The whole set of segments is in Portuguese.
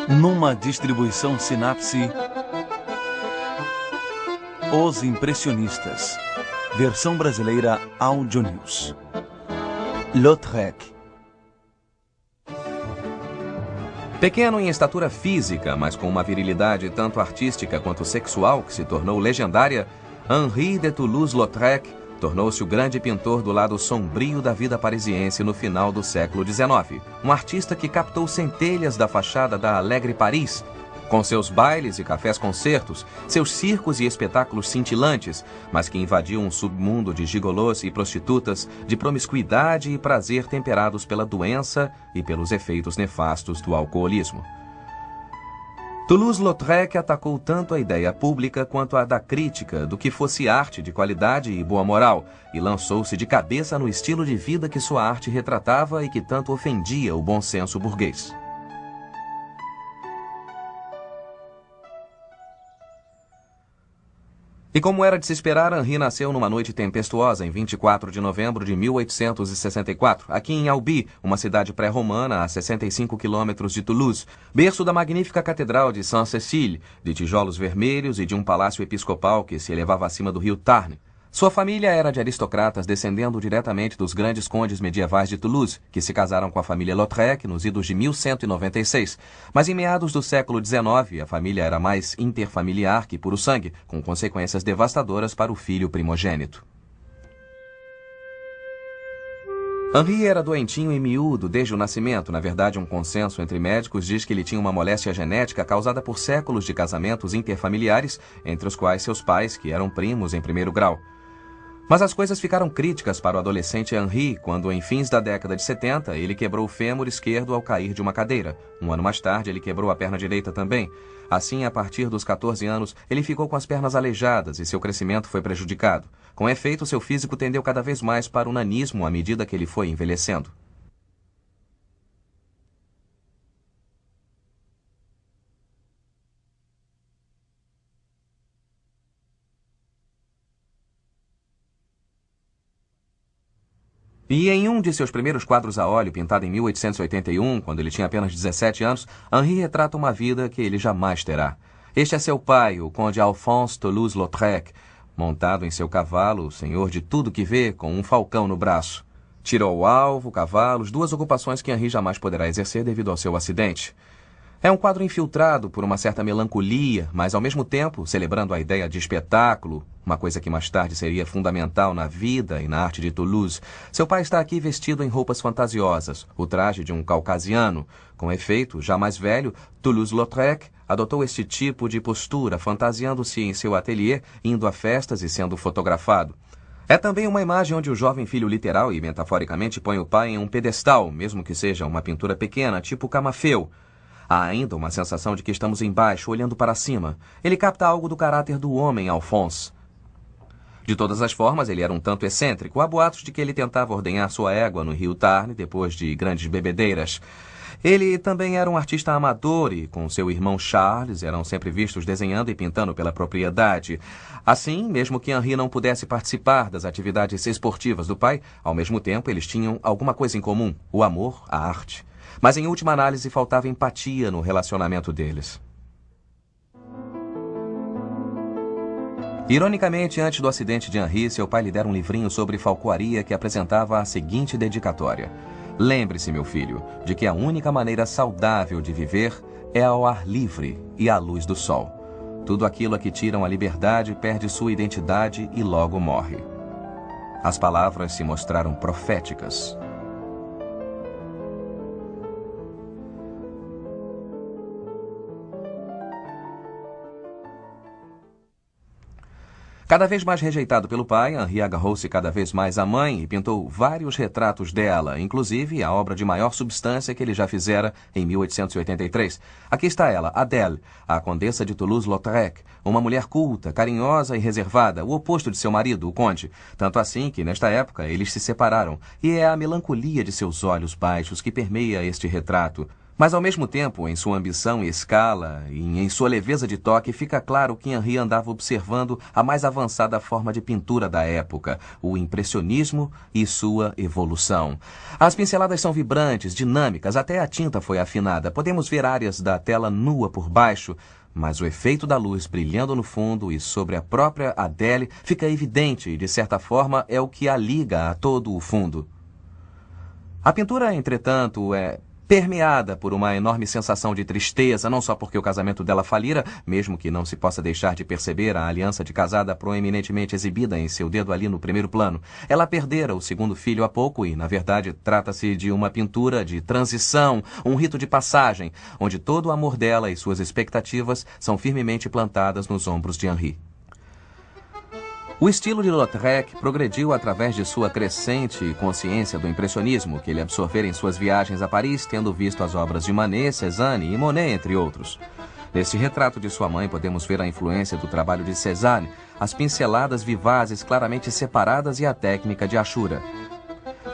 Numa distribuição Sinapse, Os Impressionistas, versão brasileira Audio News. Lautrec. Pequeno em estatura física, mas com uma virilidade tanto artística quanto sexual que se tornou legendária, Henri de Toulouse-Lautrec tornou-se o grande pintor do lado sombrio da vida parisiense no final do século XIX. Um artista que captou centelhas da fachada da Alegre Paris, com seus bailes e cafés-concertos, seus circos e espetáculos cintilantes, mas que invadiu um submundo de gigolôs e prostitutas, de promiscuidade e prazer temperados pela doença e pelos efeitos nefastos do alcoolismo. Toulouse-Lautrec atacou tanto a ideia pública quanto a da crítica do que fosse arte de qualidade e boa moral, e lançou-se de cabeça no estilo de vida que sua arte retratava e que tanto ofendia o bom senso burguês. E como era de se esperar, Henri nasceu numa noite tempestuosa em 24 de novembro de 1864, aqui em Albi, uma cidade pré-romana a 65 quilômetros de Toulouse, berço da magnífica Catedral de Sainte-Cécile, de tijolos vermelhos e de um palácio episcopal que se elevava acima do rio Tarn. Sua família era de aristocratas descendendo diretamente dos grandes condes medievais de Toulouse, que se casaram com a família Lautrec nos idos de 1196. Mas em meados do século XIX, a família era mais interfamiliar que puro sangue, com consequências devastadoras para o filho primogênito. Henri era doentinho e miúdo desde o nascimento. Na verdade, um consenso entre médicos diz que ele tinha uma moléstia genética causada por séculos de casamentos interfamiliares, entre os quais seus pais, que eram primos em primeiro grau. Mas as coisas ficaram críticas para o adolescente Henri quando, em fins da década de 70, ele quebrou o fêmur esquerdo ao cair de uma cadeira. Um ano mais tarde, ele quebrou a perna direita também. Assim, a partir dos 14 anos, ele ficou com as pernas aleijadas e seu crescimento foi prejudicado. Com efeito, seu físico tendeu cada vez mais para o nanismo à medida que ele foi envelhecendo. E em um de seus primeiros quadros a óleo, pintado em 1881, quando ele tinha apenas 17 anos, Henri retrata uma vida que ele jamais terá. Este é seu pai, o conde Alphonse Toulouse-Lautrec, montado em seu cavalo, senhor de tudo que vê, com um falcão no braço. Tiro ao alvo, cavalos, duas ocupações que Henri jamais poderá exercer devido ao seu acidente. É um quadro infiltrado por uma certa melancolia, mas ao mesmo tempo celebrando a ideia de espetáculo, uma coisa que mais tarde seria fundamental na vida e na arte de Toulouse. Seu pai está aqui vestido em roupas fantasiosas, o traje de um caucasiano. Com efeito, já mais velho, Toulouse-Lautrec adotou este tipo de postura, fantasiando-se em seu ateliê, indo a festas e sendo fotografado. É também uma imagem onde o jovem filho literal e metaforicamente põe o pai em um pedestal, mesmo que seja uma pintura pequena, tipo Camafeu. Há ainda uma sensação de que estamos embaixo, olhando para cima. Ele capta algo do caráter do homem, Alphonse. De todas as formas, ele era um tanto excêntrico. Há boatos de que ele tentava ordenhar sua égua no rio Tarn depois de grandes bebedeiras. Ele também era um artista amador e, com seu irmão Charles, eram sempre vistos desenhando e pintando pela propriedade. Assim, mesmo que Henri não pudesse participar das atividades esportivas do pai, ao mesmo tempo eles tinham alguma coisa em comum: o amor à arte. Mas, em última análise, faltava empatia no relacionamento deles. Ironicamente, antes do acidente de Henri, seu pai lhe dera um livrinho sobre falcoaria que apresentava a seguinte dedicatória: "Lembre-se, meu filho, de que a única maneira saudável de viver é ao ar livre e à luz do sol. Tudo aquilo a que tiram a liberdade perde sua identidade e logo morre." As palavras se mostraram proféticas. Cada vez mais rejeitado pelo pai, Henri agarrou-se cada vez mais à mãe e pintou vários retratos dela, inclusive a obra de maior substância que ele já fizera em 1883. Aqui está ela, Adèle, a condessa de Toulouse-Lautrec, uma mulher culta, carinhosa e reservada, o oposto de seu marido, o conde. Tanto assim que, nesta época, eles se separaram, e é a melancolia de seus olhos baixos que permeia este retrato. Mas, ao mesmo tempo, em sua ambição e escala e em sua leveza de toque, fica claro que Henri andava observando a mais avançada forma de pintura da época, o impressionismo e sua evolução. As pinceladas são vibrantes, dinâmicas, até a tinta foi afinada. Podemos ver áreas da tela nua por baixo, mas o efeito da luz brilhando no fundo e sobre a própria Adèle fica evidente e, de certa forma, é o que a liga a todo o fundo. A pintura, entretanto, é permeada por uma enorme sensação de tristeza, não só porque o casamento dela falira, mesmo que não se possa deixar de perceber a aliança de casada proeminentemente exibida em seu dedo ali no primeiro plano. Ela perdera o segundo filho há pouco e, na verdade, trata-se de uma pintura de transição, um rito de passagem, onde todo o amor dela e suas expectativas são firmemente plantadas nos ombros de Henri. O estilo de Lautrec progrediu através de sua crescente consciência do impressionismo, que ele absorvera em suas viagens a Paris, tendo visto as obras de Manet, Cézanne e Monet, entre outros. Neste retrato de sua mãe podemos ver a influência do trabalho de Cézanne, as pinceladas vivazes claramente separadas e a técnica de Achura.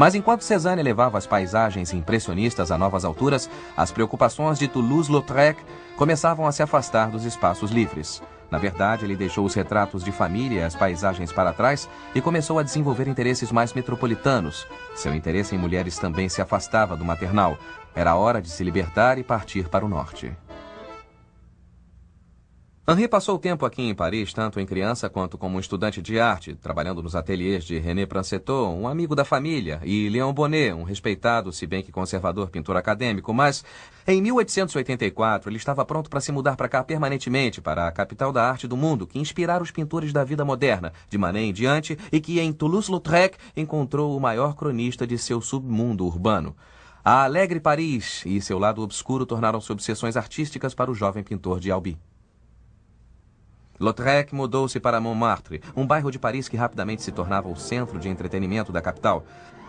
Mas enquanto Cézanne levava as paisagens impressionistas a novas alturas, as preocupações de Toulouse-Lautrec começavam a se afastar dos espaços livres. Na verdade, ele deixou os retratos de família e as paisagens para trás e começou a desenvolver interesses mais metropolitanos. Seu interesse em mulheres também se afastava do maternal. Era hora de se libertar e partir para o norte. Henri passou tempo aqui em Paris, tanto em criança quanto como estudante de arte, trabalhando nos ateliês de René Prancetot, um amigo da família, e Léon Bonnet, um respeitado, se bem que conservador pintor acadêmico, mas em 1884 ele estava pronto para se mudar para cá permanentemente, para a capital da arte do mundo, que inspirara os pintores da vida moderna, de Manet em diante, e que em Toulouse-Lautrec encontrou o maior cronista de seu submundo urbano. A alegre Paris e seu lado obscuro tornaram-se obsessões artísticas para o jovem pintor de Albi. Lautrec mudou-se para Montmartre, um bairro de Paris que rapidamente se tornava o centro de entretenimento da capital.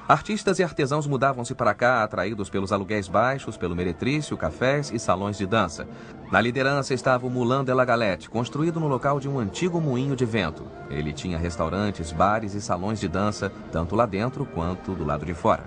Artistas e artesãos mudavam-se para cá, atraídos pelos aluguéis baixos, pelo meretrício, cafés e salões de dança. Na liderança estava o Moulin de la Galette, construído no local de um antigo moinho de vento. Ele tinha restaurantes, bares e salões de dança, tanto lá dentro quanto do lado de fora.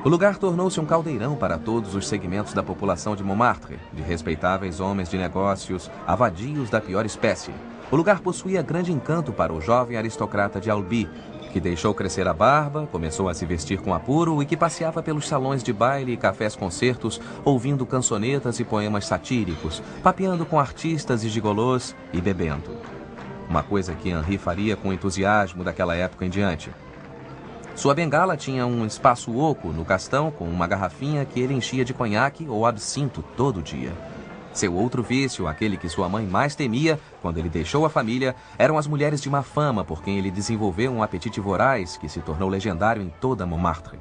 O lugar tornou-se um caldeirão para todos os segmentos da população de Montmartre, de respeitáveis homens de negócios a vadios da pior espécie. O lugar possuía grande encanto para o jovem aristocrata de Albi, que deixou crescer a barba, começou a se vestir com apuro e que passeava pelos salões de baile e cafés-concertos, ouvindo cançonetas e poemas satíricos, papeando com artistas e gigolôs e bebendo. Uma coisa que Henri faria com entusiasmo daquela época em diante. Sua bengala tinha um espaço oco no castão com uma garrafinha que ele enchia de conhaque ou absinto todo dia. Seu outro vício, aquele que sua mãe mais temia quando ele deixou a família, eram as mulheres de má fama por quem ele desenvolveu um apetite voraz que se tornou legendário em toda Montmartre.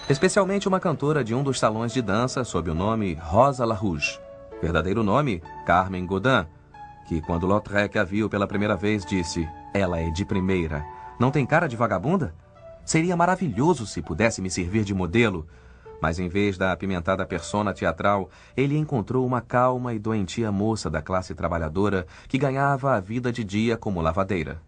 Especialmente uma cantora de um dos salões de dança sob o nome Rosa Larouche, verdadeiro nome Carmen Godin, que quando Lautrec a viu pela primeira vez disse: "Ela é de primeira. Não tem cara de vagabunda? Seria maravilhoso se pudesse me servir de modelo." Mas em vez da apimentada persona teatral, ele encontrou uma calma e doentia moça da classe trabalhadora que ganhava a vida de dia como lavadeira.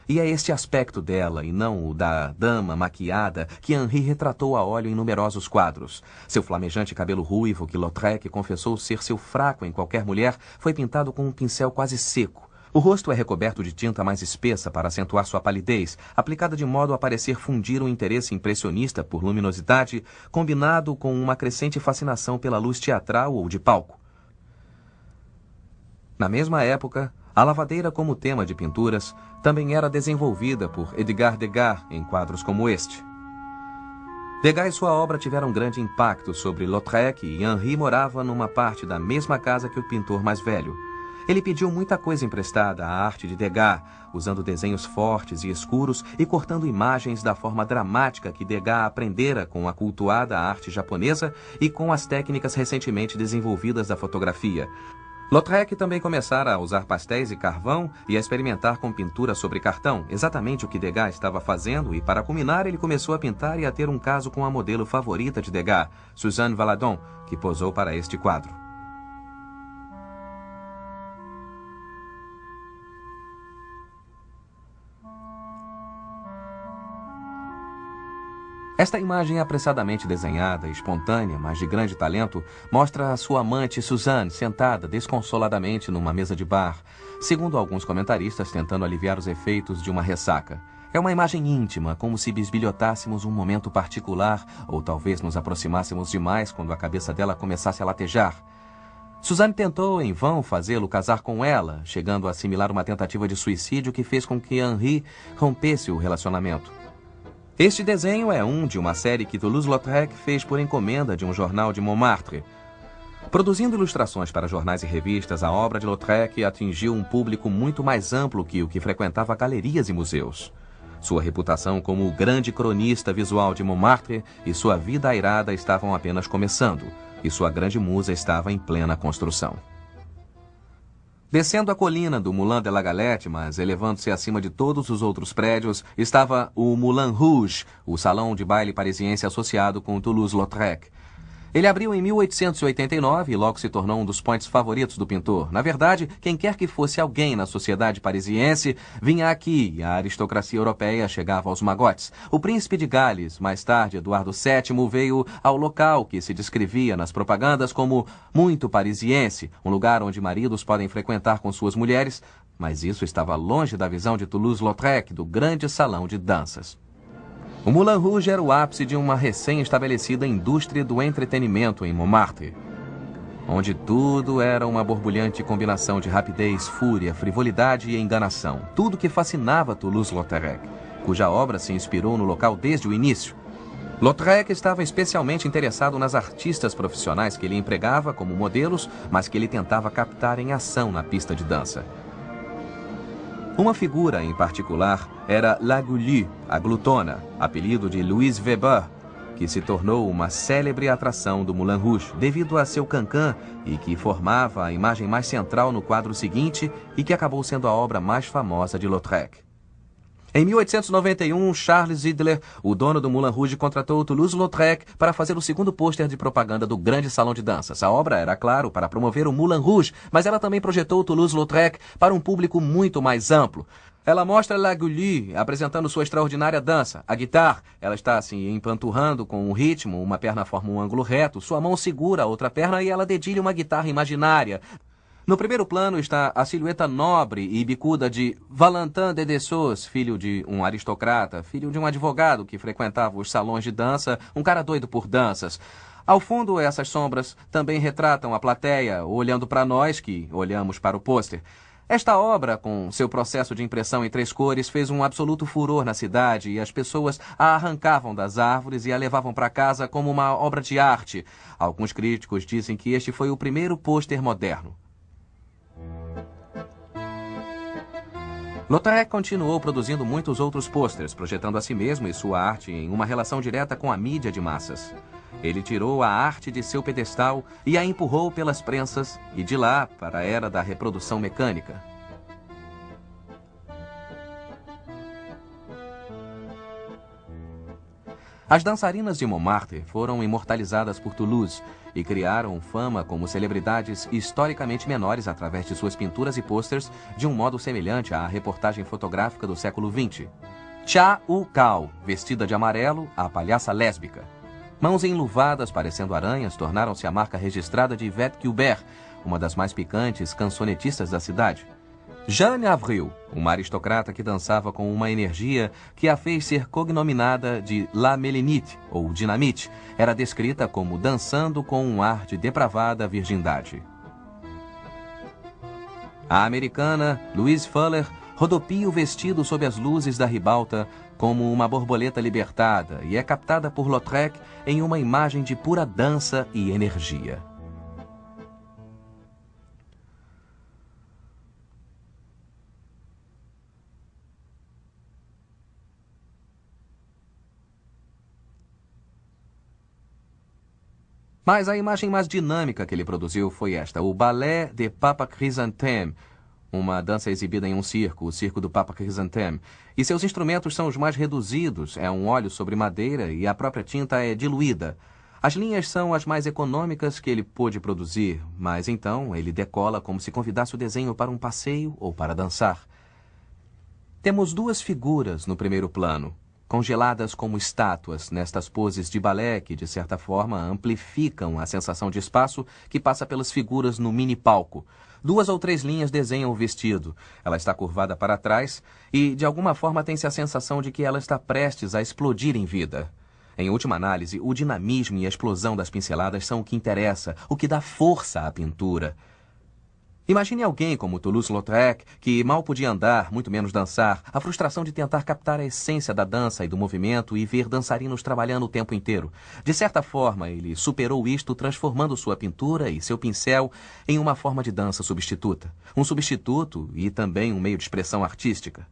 E é este aspecto dela, e não o da dama maquiada, que Henri retratou a óleo em numerosos quadros. Seu flamejante cabelo ruivo, que Lautrec confessou ser seu fraco em qualquer mulher, foi pintado com um pincel quase seco. O rosto é recoberto de tinta mais espessa para acentuar sua palidez, aplicada de modo a parecer fundir um interesse impressionista por luminosidade, combinado com uma crescente fascinação pela luz teatral ou de palco. Na mesma época, a lavadeira como tema de pinturas também era desenvolvida por Edgar Degas em quadros como este. Degas e sua obra tiveram um grande impacto sobre Lautrec e Henri morava numa parte da mesma casa que o pintor mais velho. Ele pediu muita coisa emprestada à arte de Degas, usando desenhos fortes e escuros e cortando imagens da forma dramática que Degas aprendera com a cultuada arte japonesa e com as técnicas recentemente desenvolvidas da fotografia. Lautrec também começara a usar pastéis e carvão e a experimentar com pintura sobre cartão, exatamente o que Degas estava fazendo, e para culminar ele começou a pintar e a ter um caso com a modelo favorita de Degas, Suzanne Valadon, que posou para este quadro. Esta imagem apressadamente desenhada, espontânea, mas de grande talento, mostra a sua amante Suzanne sentada desconsoladamente numa mesa de bar, segundo alguns comentaristas tentando aliviar os efeitos de uma ressaca. É uma imagem íntima, como se bisbilhotássemos um momento particular, ou talvez nos aproximássemos demais quando a cabeça dela começasse a latejar. Suzanne tentou em vão fazê-lo casar com ela, chegando a assimilar uma tentativa de suicídio que fez com que Henri rompesse o relacionamento. Este desenho é de uma série que Toulouse-Lautrec fez por encomenda de um jornal de Montmartre. Produzindo ilustrações para jornais e revistas, a obra de Lautrec atingiu um público muito mais amplo que o que frequentava galerias e museus. Sua reputação como o grande cronista visual de Montmartre e sua vida airada estavam apenas começando, e sua grande musa estava em plena construção. Descendo a colina do Moulin de la Galette, mas elevando-se acima de todos os outros prédios, estava o Moulin Rouge, o salão de baile parisiense associado com Toulouse-Lautrec. Ele abriu em 1889 e logo se tornou um dos pontos favoritos do pintor. Na verdade, quem quer que fosse alguém na sociedade parisiense vinha aqui e a aristocracia europeia chegava aos magotes. O príncipe de Gales, mais tarde Eduardo VII, veio ao local que se descrevia nas propagandas como muito parisiense, um lugar onde maridos podem frequentar com suas mulheres, mas isso estava longe da visão de Toulouse-Lautrec, do grande salão de danças. O Moulin Rouge era o ápice de uma recém-estabelecida indústria do entretenimento em Montmartre, onde tudo era uma borbulhante combinação de rapidez, fúria, frivolidade e enganação. Tudo que fascinava Toulouse-Lautrec, cuja obra se inspirou no local desde o início. Lautrec estava especialmente interessado nas artistas profissionais que ele empregava como modelos, mas que ele tentava captar em ação na pista de dança. Uma figura em particular era La Goulue, a glutona, apelido de Louise Weber, que se tornou uma célebre atração do Moulin Rouge devido a seu cancan e que formava a imagem mais central no quadro seguinte e que acabou sendo a obra mais famosa de Lautrec. Em 1891, Charles Idler, o dono do Moulin Rouge, contratou Toulouse-Lautrec para fazer o segundo pôster de propaganda do grande salão de danças. A obra era, claro, para promover o Moulin Rouge, mas ela também projetou Toulouse-Lautrec para um público muito mais amplo. Ela mostra La Goulue apresentando sua extraordinária dança. A guitarra, ela está assim empanturrando com um ritmo, uma perna forma um ângulo reto, sua mão segura a outra perna e ela dedilha uma guitarra imaginária. No primeiro plano está a silhueta nobre e bicuda de Valentin de Dessous, filho de um aristocrata, filho de um advogado que frequentava os salões de dança, um cara doido por danças. Ao fundo, essas sombras também retratam a plateia, olhando para nós que olhamos para o pôster. Esta obra, com seu processo de impressão em 3 cores, fez um absoluto furor na cidade e as pessoas a arrancavam das árvores e a levavam para casa como uma obra de arte. Alguns críticos dizem que este foi o primeiro pôster moderno. Lautrec continuou produzindo muitos outros pôsteres, projetando a si mesmo e sua arte em uma relação direta com a mídia de massas. Ele tirou a arte de seu pedestal e a empurrou pelas prensas e de lá para a era da reprodução mecânica. As dançarinas de Montmartre foram imortalizadas por Toulouse e criaram fama como celebridades historicamente menores através de suas pinturas e pôsteres de um modo semelhante à reportagem fotográfica do século XX. Cha U-Kao, vestida de amarelo, a palhaça lésbica. Mãos enluvadas parecendo aranhas tornaram-se a marca registrada de Yvette Gilbert, uma das mais picantes cançonetistas da cidade. Jeanne Avril, uma aristocrata que dançava com uma energia que a fez ser cognominada de La Mélinite, ou Dinamite, era descrita como dançando com um ar de depravada virgindade. A americana Louise Fuller rodopia o vestido sob as luzes da ribalta como uma borboleta libertada e é captada por Lautrec em uma imagem de pura dança e energia. Mas a imagem mais dinâmica que ele produziu foi esta, o Ballet de Papa Chrysanthème, uma dança exibida em um circo, o Circo do Papa Chrysanthème. E seus instrumentos são os mais reduzidos, é um óleo sobre madeira e a própria tinta é diluída. As linhas são as mais econômicas que ele pôde produzir, mas então ele decola como se convidasse o desenho para um passeio ou para dançar. Temos 2 figuras no primeiro plano, congeladas como estátuas nestas poses de balé que, de certa forma, amplificam a sensação de espaço que passa pelas figuras no mini-palco. 2 ou 3 linhas desenham o vestido. Ela está curvada para trás e, de alguma forma, tem-se a sensação de que ela está prestes a explodir em vida. Em última análise, o dinamismo e a explosão das pinceladas são o que interessa, o que dá força à pintura. Imagine alguém como Toulouse-Lautrec, que mal podia andar, muito menos dançar, a frustração de tentar captar a essência da dança e do movimento e ver dançarinos trabalhando o tempo inteiro. De certa forma, ele superou isto transformando sua pintura e seu pincel em uma forma de dança substituta. Um substituto e também um meio de expressão artística.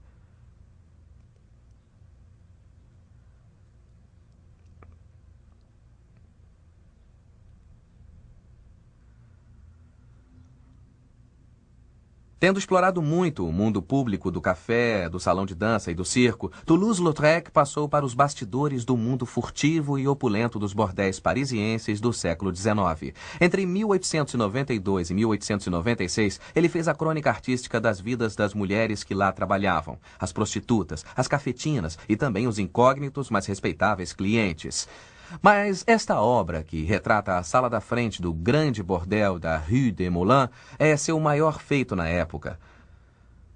Tendo explorado muito o mundo público do café, do salão de dança e do circo, Toulouse-Lautrec passou para os bastidores do mundo furtivo e opulento dos bordéis parisienses do século XIX. Entre 1892 e 1896, ele fez a crônica artística das vidas das mulheres que lá trabalhavam, as prostitutas, as cafetinas e também os incógnitos, mas respeitáveis clientes. Mas esta obra, que retrata a sala da frente do grande bordel da Rue des Moulins, é seu maior feito na época.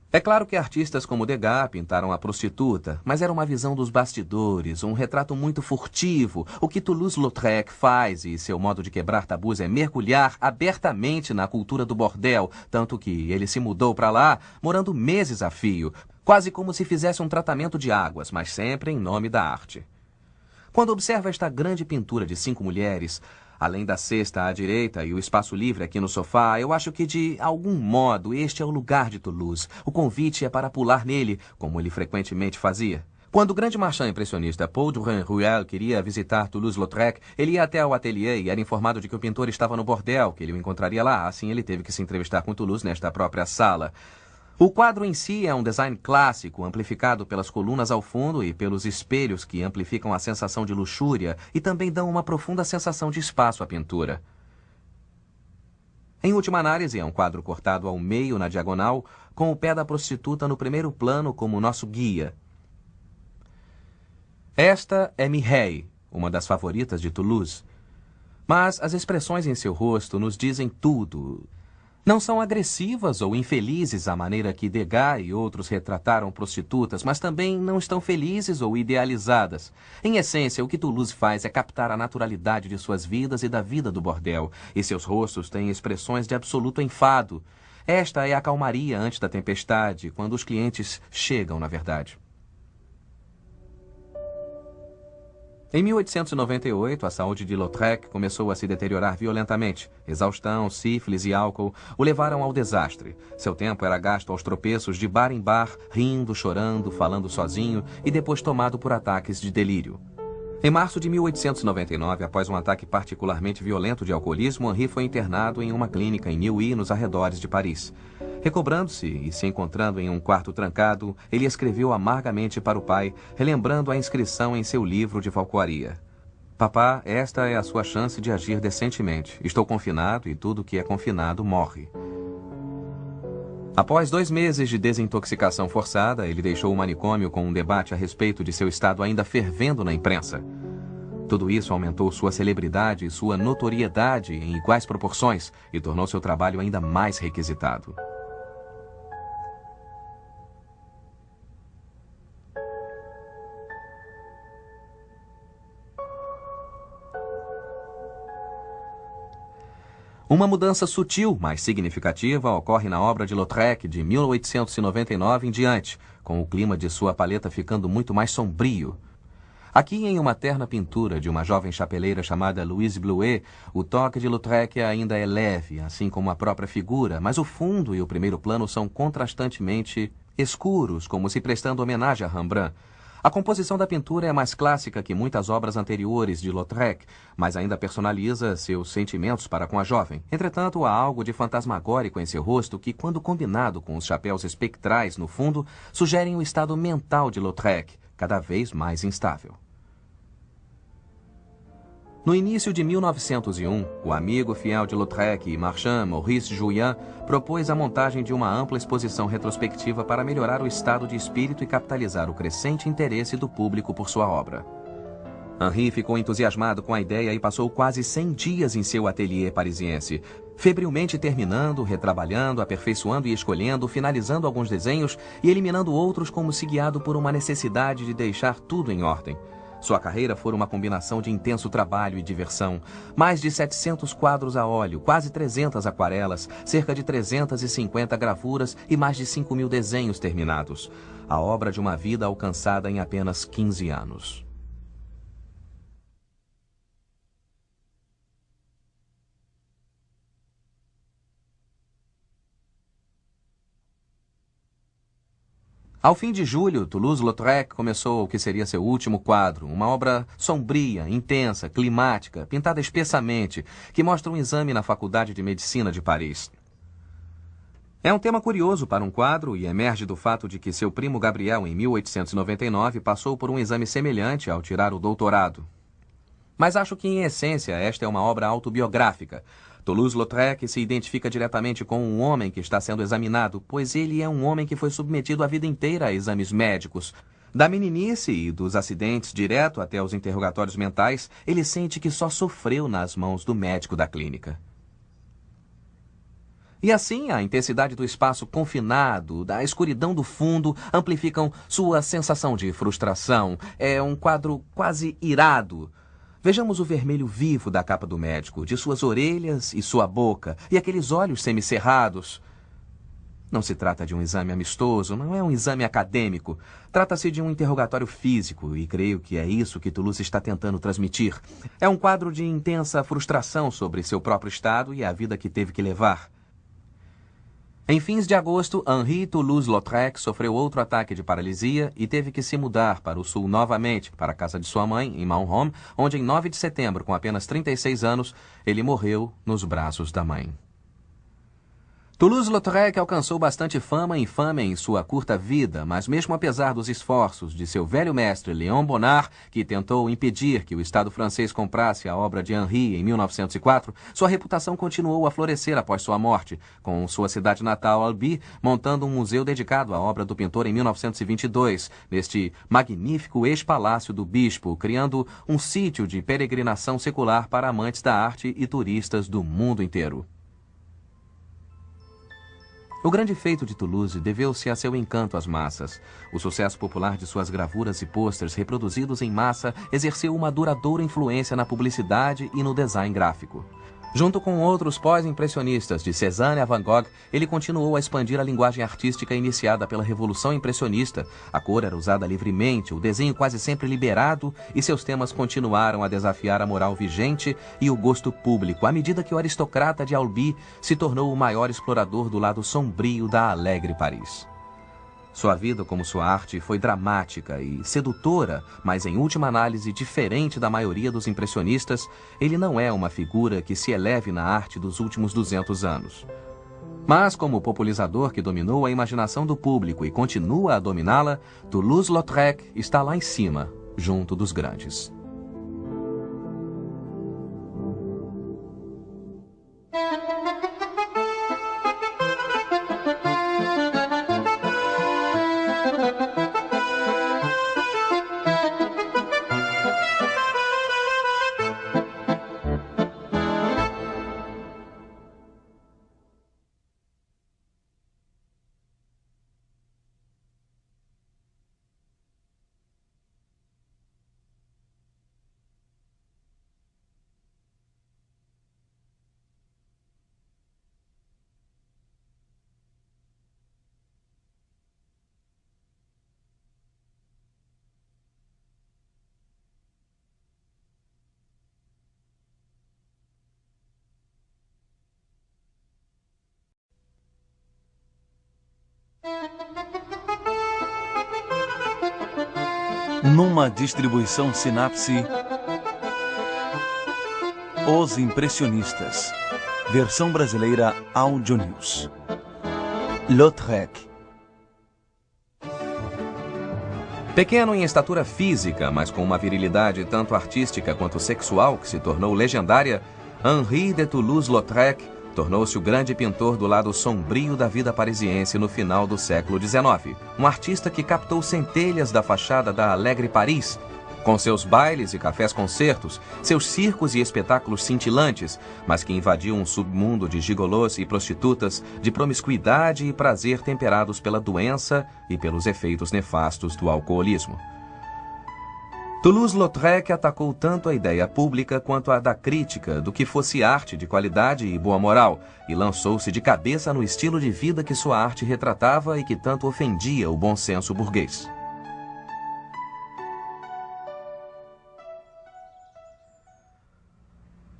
É claro que artistas como Degas pintaram a prostituta, mas era uma visão dos bastidores, um retrato muito furtivo. O que Toulouse-Lautrec faz e seu modo de quebrar tabus é mergulhar abertamente na cultura do bordel, tanto que ele se mudou para lá, morando meses a fio, quase como se fizesse um tratamento de águas, mas sempre em nome da arte. Quando observa esta grande pintura de 5 mulheres, além da cesta à direita e o espaço livre aqui no sofá, eu acho que, de algum modo, este é o lugar de Toulouse. O convite é para pular nele, como ele frequentemente fazia. Quando o grande marchand impressionista Paul Duran-Ruel queria visitar Toulouse-Lautrec, ele ia até ao ateliê e era informado de que o pintor estava no bordel, que ele o encontraria lá. Assim, ele teve que se entrevistar com Toulouse nesta própria sala. O quadro em si é um design clássico, amplificado pelas colunas ao fundo e pelos espelhos que amplificam a sensação de luxúria e também dão uma profunda sensação de espaço à pintura. Em última análise, é um quadro cortado ao meio na diagonal, com o pé da prostituta no primeiro plano como nosso guia. Esta é Mireille, uma das favoritas de Toulouse. Mas as expressões em seu rosto nos dizem tudo. Não são agressivas ou infelizes à maneira que Degas e outros retrataram prostitutas, mas também não estão felizes ou idealizadas. Em essência, o que Toulouse faz é captar a naturalidade de suas vidas e da vida do bordel, e seus rostos têm expressões de absoluto enfado. Esta é a calmaria antes da tempestade, quando os clientes chegam, na verdade. Em 1898, a saúde de Lautrec começou a se deteriorar violentamente. Exaustão, sífilis e álcool o levaram ao desastre. Seu tempo era gasto aos tropeços de bar em bar, rindo, chorando, falando sozinho e depois tomado por ataques de delírio. Em março de 1899, após um ataque particularmente violento de alcoolismo, Henri foi internado em uma clínica em Neuilly, nos arredores de Paris. Recobrando-se e se encontrando em um quarto trancado, ele escreveu amargamente para o pai, relembrando a inscrição em seu livro de falcoaria. Papá, esta é a sua chance de agir decentemente. Estou confinado e tudo que é confinado morre. Após 2 meses de desintoxicação forçada, ele deixou o manicômio com um debate a respeito de seu estado ainda fervendo na imprensa. Tudo isso aumentou sua celebridade e sua notoriedade em iguais proporções e tornou seu trabalho ainda mais requisitado. Uma mudança sutil, mas significativa, ocorre na obra de Lautrec de 1899 em diante, com o clima de sua paleta ficando muito mais sombrio. Aqui, em uma terna pintura de uma jovem chapeleira chamada Louise Blouet, o toque de Lautrec ainda é leve, assim como a própria figura, mas o fundo e o primeiro plano são contrastantemente escuros, como se prestando homenagem a Rembrandt. A composição da pintura é mais clássica que muitas obras anteriores de Lautrec, mas ainda personaliza seus sentimentos para com a jovem. Entretanto, há algo de fantasmagórico em seu rosto que, quando combinado com os chapéus espectrais no fundo, sugerem o estado mental de Lautrec, cada vez mais instável. No início de 1901, o amigo fiel de Lautrec e Marchand, Maurice Julian, propôs a montagem de uma ampla exposição retrospectiva para melhorar o estado de espírito e capitalizar o crescente interesse do público por sua obra. Henri ficou entusiasmado com a ideia e passou quase 100 dias em seu ateliê parisiense, febrilmente terminando, retrabalhando, aperfeiçoando e escolhendo, finalizando alguns desenhos e eliminando outros como se guiado por uma necessidade de deixar tudo em ordem. Sua carreira foi uma combinação de intenso trabalho e diversão. Mais de 700 quadros a óleo, quase 300 aquarelas, cerca de 350 gravuras e mais de 5.000 desenhos terminados. A obra de uma vida alcançada em apenas 15 anos. Ao fim de julho, Toulouse-Lautrec começou o que seria seu último quadro, uma obra sombria, intensa, climática, pintada espessamente, que mostra um exame na Faculdade de Medicina de Paris. É um tema curioso para um quadro e emerge do fato de que seu primo Gabriel, em 1899, passou por um exame semelhante ao tirar o doutorado. Mas acho que, em essência, esta é uma obra autobiográfica. Toulouse-Lautrec se identifica diretamente com um homem que está sendo examinado, pois ele é um homem que foi submetido a vida inteira a exames médicos. Da meninice e dos acidentes direto até os interrogatórios mentais, ele sente que só sofreu nas mãos do médico da clínica. E assim, a intensidade do espaço confinado, da escuridão do fundo, amplificam sua sensação de frustração. É um quadro quase irado. Vejamos o vermelho vivo da capa do médico, de suas orelhas e sua boca, e aqueles olhos semicerrados. Não se trata de um exame amistoso, não é um exame acadêmico. Trata-se de um interrogatório físico, e creio que é isso que Toulouse está tentando transmitir. É um quadro de intensa frustração sobre seu próprio estado e a vida que teve que levar. Em fins de agosto, Henri Toulouse-Lautrec sofreu outro ataque de paralisia e teve que se mudar para o sul novamente, para a casa de sua mãe, em Mannheim, onde em 9 de setembro, com apenas 36 anos, ele morreu nos braços da mãe. Toulouse-Lautrec alcançou bastante fama e infâmia em sua curta vida, mas mesmo apesar dos esforços de seu velho mestre Léon Bonnard, que tentou impedir que o Estado francês comprasse a obra de Henri em 1904, sua reputação continuou a florescer após sua morte, com sua cidade natal, Albi, montando um museu dedicado à obra do pintor em 1922, neste magnífico ex-palácio do bispo, criando um sítio de peregrinação secular para amantes da arte e turistas do mundo inteiro. O grande feito de Toulouse deveu-se a seu encanto às massas. O sucesso popular de suas gravuras e pôsteres reproduzidos em massa exerceu uma duradoura influência na publicidade e no design gráfico. Junto com outros pós-impressionistas, de Cézanne a Van Gogh, ele continuou a expandir a linguagem artística iniciada pela Revolução Impressionista. A cor era usada livremente, o desenho quase sempre liberado, e seus temas continuaram a desafiar a moral vigente e o gosto público, à medida que o aristocrata de Albi se tornou o maior explorador do lado sombrio da alegre Paris. Sua vida, como sua arte, foi dramática e sedutora, mas em última análise, diferente da maioria dos impressionistas, ele não é uma figura que se eleve na arte dos últimos 200 anos. Mas, como popularizador que dominou a imaginação do público e continua a dominá-la, Toulouse-Lautrec está lá em cima, junto dos grandes. Numa distribuição Sinapse, Os Impressionistas, versão brasileira Audio News. Lautrec. Pequeno em estatura física, mas com uma virilidade tanto artística quanto sexual que se tornou legendária, Henri de Toulouse-Lautrec tornou-se o grande pintor do lado sombrio da vida parisiense no final do século XIX. Um artista que captou centelhas da fachada da Alegre Paris, com seus bailes e cafés-concertos, seus circos e espetáculos cintilantes, mas que invadiu um submundo de gigolôs e prostitutas, de promiscuidade e prazer temperados pela doença e pelos efeitos nefastos do alcoolismo. Toulouse-Lautrec atacou tanto a ideia pública quanto a da crítica do que fosse arte de qualidade e boa moral, e lançou-se de cabeça no estilo de vida que sua arte retratava e que tanto ofendia o bom senso burguês.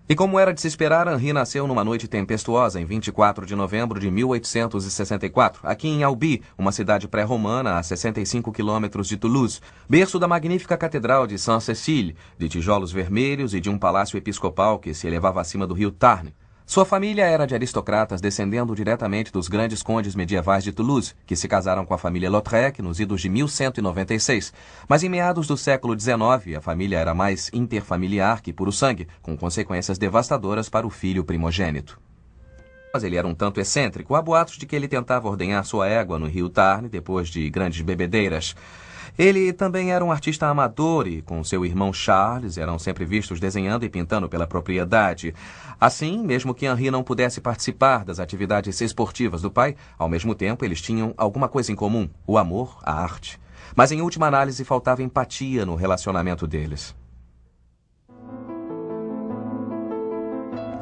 E como era de se esperar, Henri nasceu numa noite tempestuosa em 24 de novembro de 1864, aqui em Albi, uma cidade pré-romana a 65 quilômetros de Toulouse, berço da magnífica Catedral de Saint-Cécile, de tijolos vermelhos e de um palácio episcopal que se elevava acima do rio Tarn. Sua família era de aristocratas descendendo diretamente dos grandes condes medievais de Toulouse, que se casaram com a família Lautrec nos idos de 1196. Mas em meados do século XIX, a família era mais interfamiliar que puro sangue, com consequências devastadoras para o filho primogênito. Mas ele era um tanto excêntrico. Há boatos de que ele tentava ordenhar sua égua no rio Tarn depois de grandes bebedeiras. Ele também era um artista amador e, com seu irmão Charles, eram sempre vistos desenhando e pintando pela propriedade. Assim, mesmo que Henri não pudesse participar das atividades esportivas do pai, ao mesmo tempo eles tinham alguma coisa em comum, o amor à arte. Mas, em última análise, faltava empatia no relacionamento deles.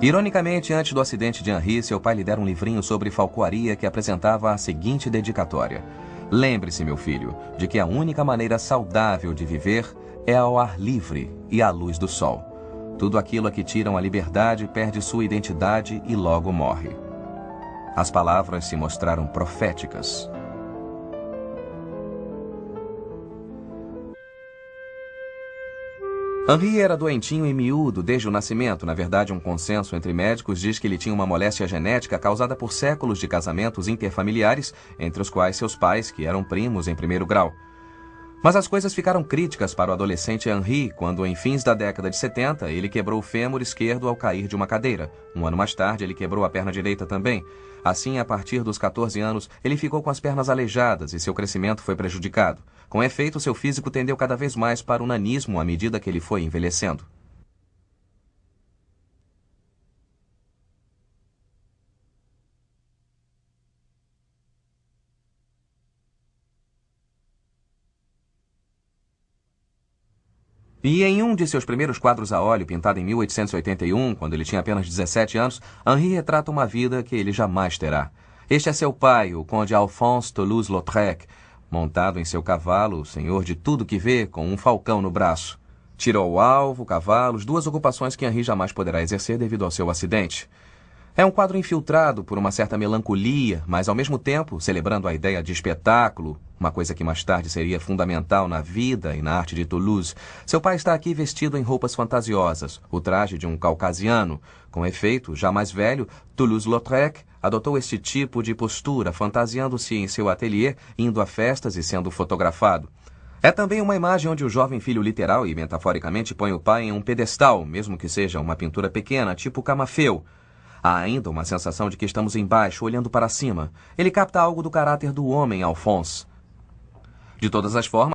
Ironicamente, antes do acidente de Henri, seu pai lhe dera um livrinho sobre falcoaria que apresentava a seguinte dedicatória: "Lembre-se, meu filho, de que a única maneira saudável de viver é ao ar livre e à luz do sol. Tudo aquilo a que tiram a liberdade perde sua identidade e logo morre." As palavras se mostraram proféticas. Henri era doentinho e miúdo desde o nascimento. Na verdade, um consenso entre médicos diz que ele tinha uma moléstia genética causada por séculos de casamentos interfamiliares, entre os quais seus pais, que eram primos em primeiro grau. Mas as coisas ficaram críticas para o adolescente Henri quando, em fins da década de 70, ele quebrou o fêmur esquerdo ao cair de uma cadeira. Um ano mais tarde, ele quebrou a perna direita também. Assim, a partir dos 14 anos, ele ficou com as pernas aleijadas e seu crescimento foi prejudicado. Com efeito, seu físico tendeu cada vez mais para o nanismo à medida que ele foi envelhecendo. E em um de seus primeiros quadros a óleo, pintado em 1881, quando ele tinha apenas 17 anos, Henri retrata uma vida que ele jamais terá. Este é seu pai, o conde Alphonse Toulouse-Lautrec, montado em seu cavalo, senhor de tudo que vê, com um falcão no braço. Tiro ao alvo, cavalos, duas ocupações que Henri jamais poderá exercer devido ao seu acidente. É um quadro infiltrado por uma certa melancolia, mas ao mesmo tempo celebrando a ideia de espetáculo, uma coisa que mais tarde seria fundamental na vida e na arte de Toulouse. Seu pai está aqui vestido em roupas fantasiosas, o traje de um caucasiano. Com efeito, já mais velho, Toulouse-Lautrec adotou este tipo de postura, fantasiando-se em seu ateliê, indo a festas e sendo fotografado. É também uma imagem onde o jovem filho literal e metaforicamente põe o pai em um pedestal, mesmo que seja uma pintura pequena, tipo Camafeu. Há ainda uma sensação de que estamos embaixo, olhando para cima. Ele capta algo do caráter do homem, Alphonse. De todas as formas,